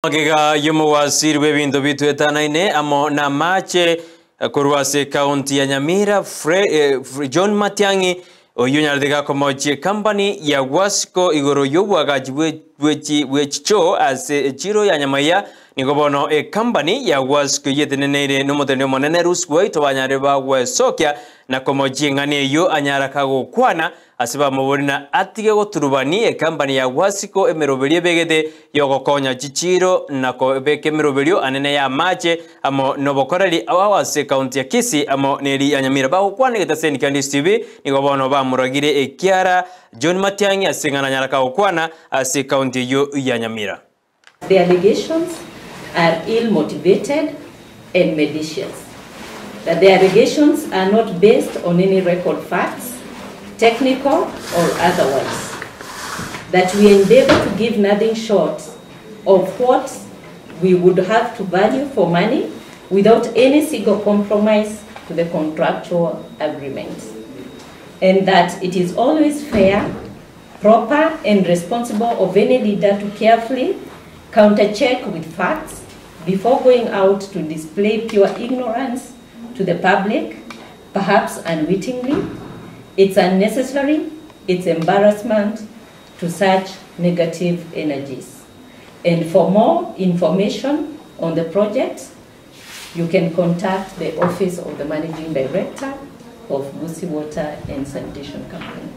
Magega yumuwasiri w'ebintu bitwetanaine amo na mache kurwase county ya Nyamira John Matiang'i oyunyardega komochie company ya Wasco igoro yobwagaji wechicho ase chiro ya nyamaya nigobono company ya Wasco yeteneneire nomotende monene ruswa itobanyare bagwe sokya na komochie ngane yo anyara kagokwana asiba muburina atige goturubani company ya Wasco emeroberie begede yogokonya chichiro na ko beke emeroberio anene ya mache amo nobokoreri awase county ya Kisii amo neri ya Nyamira bagokwana getaseni kandi TV nigobono bamuragire ekiara John Matiang'i asingana nyara kagokwana ase county yo ya Nyamira. The allegations are ill-motivated and malicious. That the allegations are not based on any record facts, technical or otherwise. That we endeavor to give nothing short of what we would have to value for money without any single compromise to the contractual agreement. And that it is always fair, proper and responsible of any leader to carefully counter-check with facts before going out to display pure ignorance to the public, perhaps unwittingly. It's unnecessary, it's embarrassment to such negative energies. And for more information on the project, you can contact the Office of the Managing Director of Gusii Water and Sanitation Company.